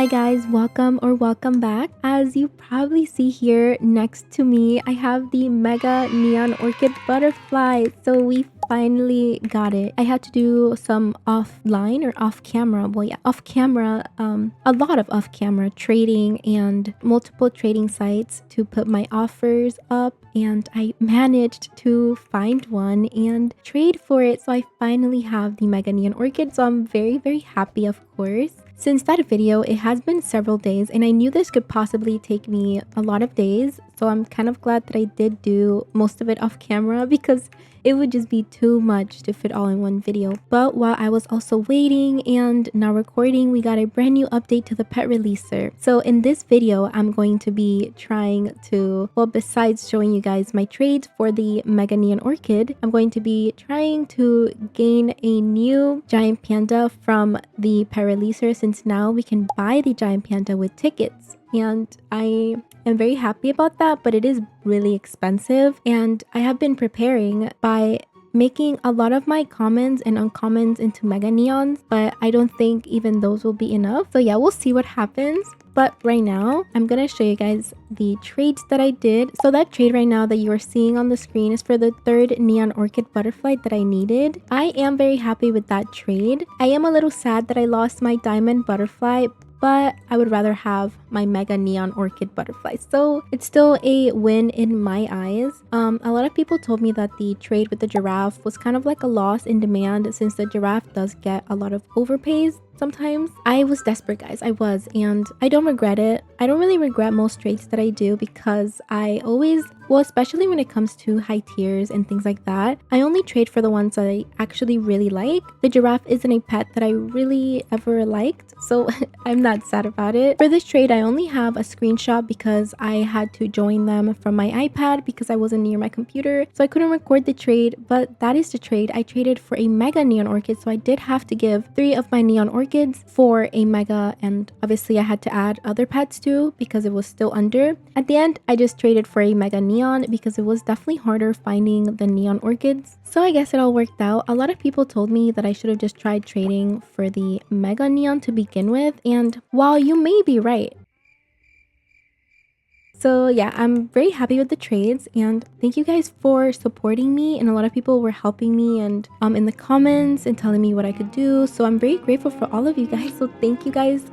Hi guys, welcome back. As you probably see here next to me, I have the Mega Neon Orchid Butterfly. So we finally got it. I had to do some offline or off camera, off camera, a lot of off camera trading and multiple trading sites to put my offers up, and I managed to find one and trade for it. So I finally have the Mega Neon Orchid. So I'm very happy, of course. Since that video, it has been several days, and I knew this could possibly take me a lot of days, so I'm kind of glad that I did do most of it off camera because it would just be too much to fit all in one video. But while I was also waiting and now recording, we got a brand new update to the pet releaser. So in this video, I'm going to be trying to, well, besides showing you guys my trades for the Mega Neon Orchid, I'm going to be trying to gain a new giant panda from the pet releaser, since now we can buy the giant panda with tickets. And I am very happy about that, but it is really expensive. And I have been preparing by making a lot of my commons and uncommons into Mega Neons, but I don't think even those will be enough. So yeah, we'll see what happens. But right now, I'm gonna show you guys the trades that I did. So that trade right now that you are seeing on the screen is for the third Neon Orchid Butterfly that I needed. I am very happy with that trade. I am a little sad that I lost my Diamond Butterfly, but I would rather have my Mega Neon Orchid Butterfly. So it's still a win in my eyes. A lot of people told me that the trade with the giraffe was kind of like a loss in demand, since the giraffe does get a lot of overpays sometimes. I was desperate, guys. I was, and I don't regret it. I don't really regret most trades that I do because I always, well, especially when it comes to high tiers and things like that, I only trade for the ones that I actually really like. The giraffe isn't a pet that I really ever liked, so I'm not sad about it. For this trade, I only have a screenshot because I had to join them from my iPad because I wasn't near my computer, so I couldn't record the trade. But that is the trade. I traded for a Mega Neon Orchid, so I did have to give 3 of my Neon Orchids for a Mega, and obviously I had to add other pets too because it was still under. At the end, I just traded for a Mega Neon because it was definitely harder finding the Neon Orchids. So I guess it all worked out. A lot of people told me that I should have just tried trading for the Mega Neon to begin with, and while you may be right, so yeah, I'm very happy with the trades, and thank you guys for supporting me. And a lot of people were helping me and in the comments and telling me what I could do. So I'm very grateful for all of you guys. So thank you guys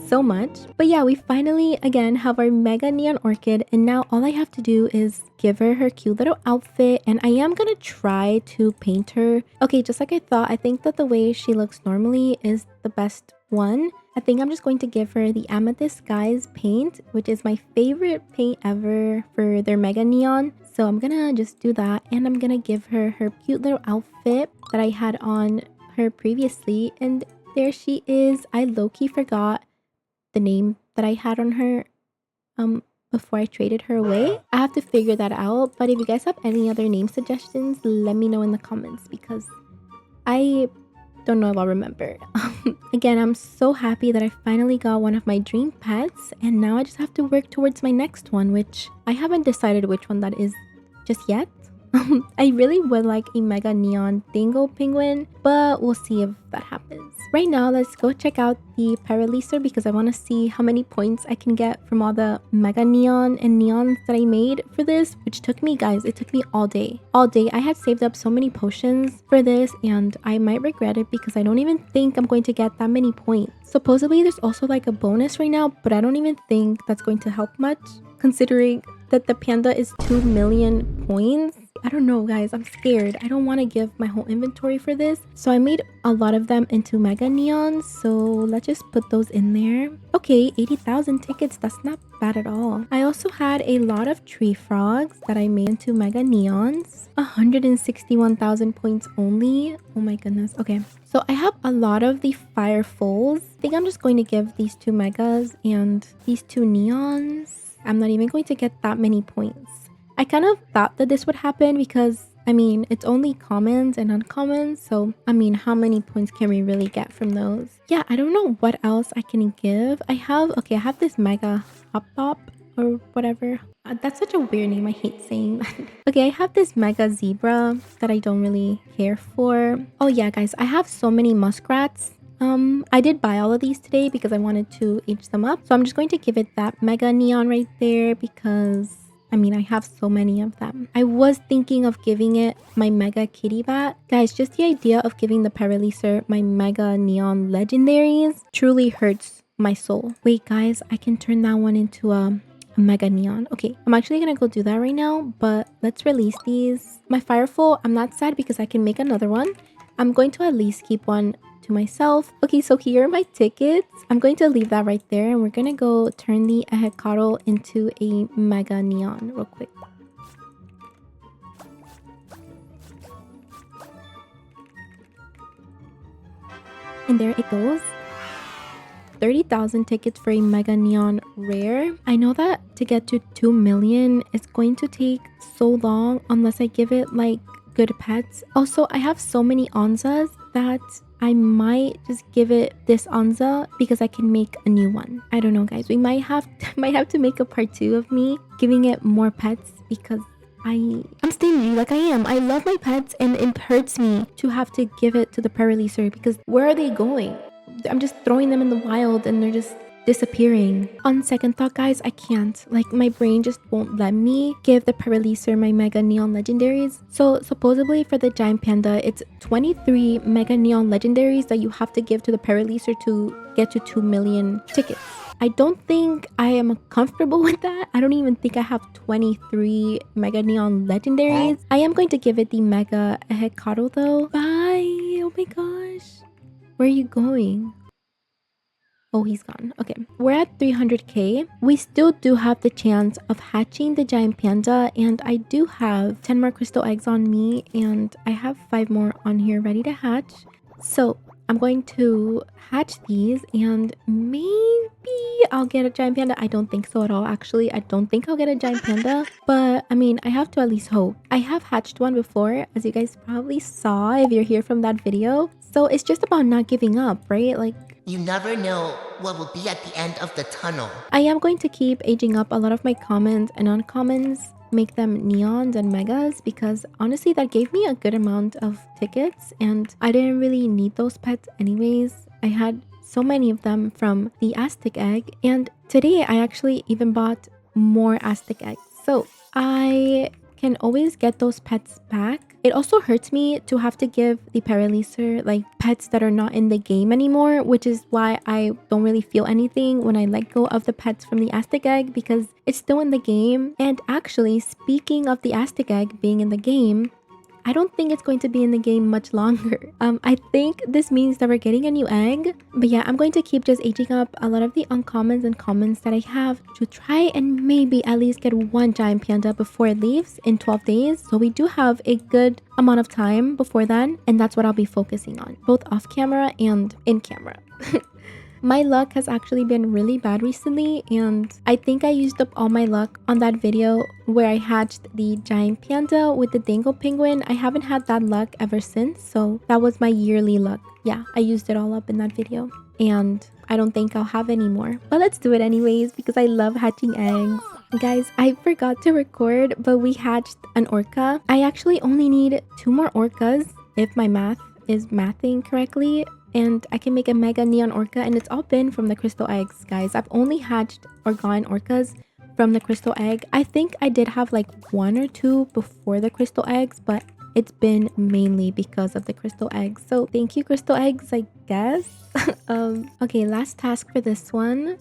so much. But yeah, we finally again have our Mega Neon Orchid, and now all I have to do is give her cute little outfit, and I am gonna try to paint her. Okay, just like I thought, I think that the way she looks normally is the best one. I think I'm just going to give her the Amethyst Skies paint, which is my favorite paint ever for their Mega Neon. So I'm gonna just do that, and I'm gonna give her her cute little outfit that I had on her previously. And there she is. I low-key forgot the name that I had on her before I traded her away. I have to figure that out. But if you guys have any other name suggestions, let me know in the comments because I don't know if I'll remember. Again, I'm so happy that I finally got one of my dream pets, and now I just have to work towards my next one, which I haven't decided which one that is just yet. I really would like a Mega Neon Dingo Penguin, but we'll see if that happens. Right now, let's go check out the pet releaser because I want to see how many points I can get from all the Mega Neon and Neons that I made for this, which took me, guys, it took me all day. All day. I had saved up so many potions for this, and I might regret it because I don't even think I'm going to get that many points. Supposedly, there's also like a bonus right now, but I don't even think that's going to help much considering that the panda is 2 million points. I don't know, guys. I'm scared. I don't want to give my whole inventory for this. So I made a lot of them into Mega Neons. So let's just put those in there. Okay, 80,000 tickets. That's not bad at all. I also had a lot of tree frogs that I made into Mega Neons. 161,000 points only. Oh my goodness. Okay. So I have a lot of the fire foals. I think I'm just going to give these 2 megas and these 2 neons. I'm not even going to get that many points. I kind of thought that this would happen because, I mean, it's only commons and uncommons. So, I mean, how many points can we really get from those? Yeah, I don't know what else I can give. I have this Mega Hop Pop or whatever. That's such a weird name. I hate saying that. Okay, I have this Mega Zebra that I don't really care for. Oh yeah, guys, I have so many muskrats. I did buy all of these today because I wanted to age them up. So I'm just going to give it that mega neon right there because I mean, I have so many of them. I was thinking of giving it my mega kitty bat. Guys, just the idea of giving the Paraleaser my mega neon legendaries truly hurts my soul. Wait, guys, I can turn that one into a mega neon. Okay, I'm actually gonna go do that right now, but let's release these. My Firefall, I'm not sad because I can make another one. I'm going to at least keep one to myself. Okay, so here are my tickets. I'm going to leave that right there and we're gonna go turn the hehe into a mega neon real quick. And there it goes. 30,000 tickets for a mega neon rare. I know that to get to 2 million it's going to take so long unless I give it like good pets. Also, I have so many Onzas that I might just give it this Onza because I can make a new one. I don't know, guys. We might have to make a part 2 of me giving it more pets because I'm stingy like I am. I love my pets and it hurts me to have to give it to the Paraleaser because where are they going? I'm just throwing them in the wild and they're just disappearing. On second thought, guys, I can't. Like, my brain just won't let me give the Paraleaser my mega neon legendaries. So supposedly for the giant panda, it's 23 mega neon legendaries that you have to give to the Paraleaser to get to 2 million tickets. I don't think I am comfortable with that. I don't even think I have 23 mega neon legendaries. I am going to give it the mega hehe though. Bye. Oh my gosh. Where are you going? Oh, he's gone. Okay, we're at 300k. We still do have the chance of hatching the giant panda, and I do have 10 more crystal eggs on me, and I have 5 more on here ready to hatch. So I'm going to hatch these, and maybe I'll get a giant panda. I don't think so at all, actually. I don't think I'll get a giant panda, but I mean, I have to at least hope. I have hatched one before, as you guys probably saw if you're here from that video. So it's just about not giving up, right? Like, you never know what will be at the end of the tunnel. I am going to keep aging up a lot of my commons and uncommons, make them neons and megas, because honestly that gave me a good amount of tickets and I didn't really need those pets anyways. I had so many of them from the Aztec egg, and today I actually even bought more Aztec eggs. So I can always get those pets back. It also hurts me to have to give the Paraleaser like pets that are not in the game anymore, which is why I don't really feel anything when I let go of the pets from the Aztec egg because it's still in the game. And actually, speaking of the Aztec egg being in the game, I don't think it's going to be in the game much longer. I think this means that we're getting a new egg. But yeah, I'm going to keep just aging up a lot of the uncommons and commons that I have to try and maybe at least get one giant panda before it leaves in 12 days. So we do have a good amount of time before then. And that's what I'll be focusing on, both off camera and in camera. My luck has actually been really bad recently, and I think I used up all my luck on that video where I hatched the giant panda with the dango penguin. I haven't had that luck ever since, so that was my yearly luck. Yeah, I used it all up in that video, and I don't think I'll have any more. But let's do it anyways because I love hatching eggs. Guys, I forgot to record, but we hatched an orca. I actually only need 2 more orcas if my math is mathing correctly. And I can make a mega neon orca, and it's all been from the crystal eggs, guys. I've only hatched or gotten orcas from the crystal egg. I think I did have like 1 or 2 before the crystal eggs, but it's been mainly because of the crystal eggs. So thank you, crystal eggs, I guess. Okay, last task for this one.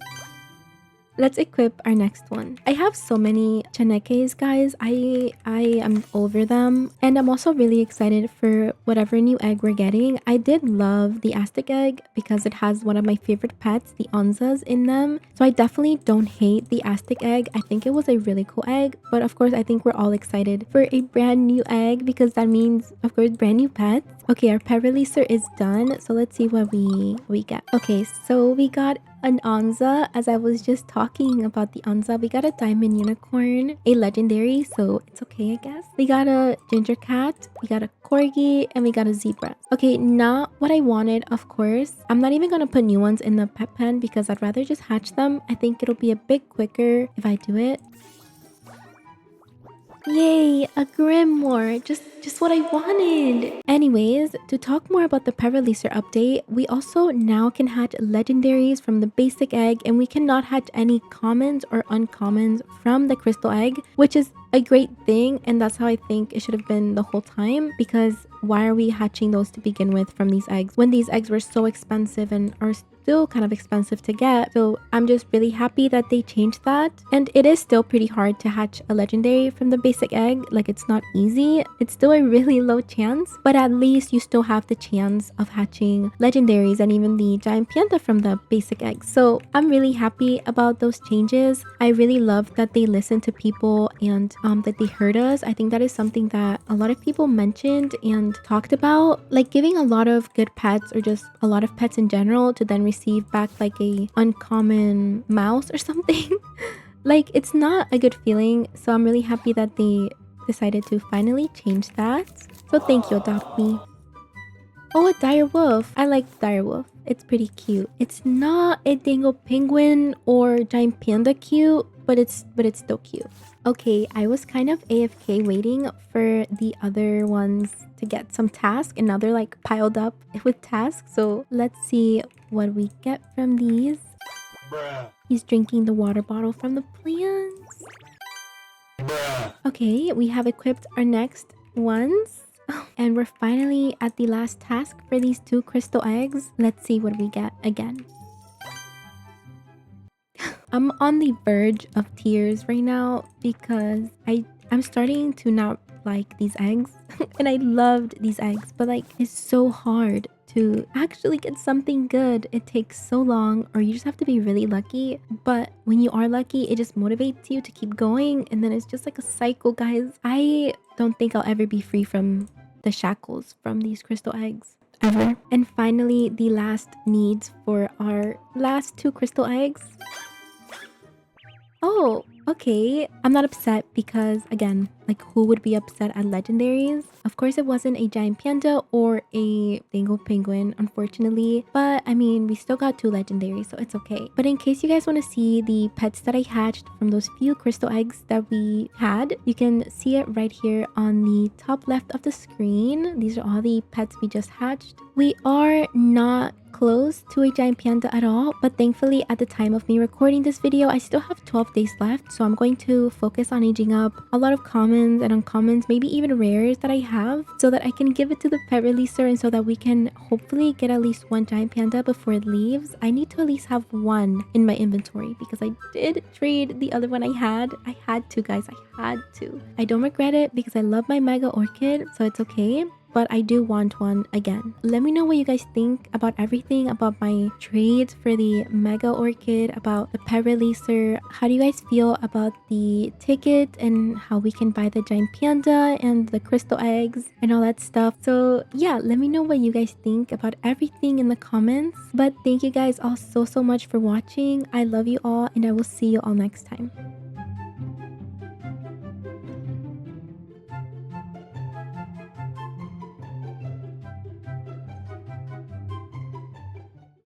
Let's equip our next one. I have so many chanekes, guys. I am over them. And I'm also really excited for whatever new egg we're getting. I did love the Aztec egg because it has one of my favorite pets, the Onzas, in them. So I definitely don't hate the Aztec egg. I think it was a really cool egg. But of course, I think we're all excited for a brand new egg because that means, of course, brand new pets. Okay, our pet releaser is done. So let's see what we get. Okay, so we got an Onza. As I was just talking about the Onza, we got a diamond unicorn, a legendary, so it's okay, I guess. We got a ginger cat, we got a corgi, and we got a zebra. Okay, not what I wanted, of course. I'm not even gonna put new ones in the pet pen because I'd rather just hatch them. I think it'll be a bit quicker if I do it. Yay, a grimoire. Just what I wanted. Anyways, to talk more about the pet releaser update, we also now can hatch legendaries from the basic egg, and we cannot hatch any commons or uncommons from the crystal egg, which is a great thing, and that's how I think it should have been the whole time, because why are we hatching those to begin with from these eggs when these eggs were so expensive and are still kind of expensive to get? So I'm just really happy that they changed that. And it is still pretty hard to hatch a legendary from the basic egg. Like, it's not easy. It's still a really low chance, but at least you still have the chance of hatching legendaries and even the giant panda from the basic egg. So I'm really happy about those changes. I really love that they listened to people and that they heard us. I think that is something that a lot of people mentioned and talked about, like giving a lot of good pets or just a lot of pets in general to then receive back like a uncommon mouse or something. Like, it's not a good feeling. So I'm really happy that they decided to finally change that. So thank you, Adopt Me. Oh, a dire wolf. I like dire wolf. It's pretty cute. It's not a dingo penguin or giant panda cute, but it's still cute. Okay, I was kind of AFK waiting for the other ones to get some tasks, and now they're like piled up with tasks. So let's see what we get from these. Bruh. He's drinking the water bottle from the plants. Bruh. Okay, we have equipped our next ones. And we're finally at the last task for these 2 crystal eggs. Let's see what we get again. I'm on the verge of tears right now because I'm starting to not like these eggs. And I loved these eggs, but like, it's so hard to actually get something good. It takes so long, or you just have to be really lucky. But when you are lucky, it just motivates you to keep going, and then it's just like a cycle, guys. I don't think I'll ever be free from the shackles from these crystal eggs. Ever. And finally, the last needs for our last 2 crystal eggs. Oh, okay. I'm not upset because, again, like, who would be upset at legendaries? Of course, it wasn't a giant panda or a dingo penguin, unfortunately. But, I mean, we still got 2 legendaries, so it's okay. But in case you guys want to see the pets that I hatched from those few crystal eggs that we had, you can see it right here on the top left of the screen. These are all the pets we just hatched. We are not close to a giant panda at all, but thankfully at the time of me recording this video, I still have 12 days left, so I'm going to focus on aging up a lot of commons and uncommons, maybe even rares that I have, so that I can give it to the pet releaser and so that we can hopefully get at least 1 giant panda before it leaves. I need to at least have 1 in my inventory because I did trade the other one I had. I had to, guys. I had to. I don't regret it because I love my mega orchid, so it's okay. But I do want 1 again. Let me know what you guys think about everything, about my trades for the mega orchid, about the pet releaser. How do you guys feel about the ticket and how we can buy the giant panda and the crystal eggs and all that stuff? So yeah, let me know what you guys think about everything in the comments. But thank you guys all so much for watching. I love you all, and I will see you all next time.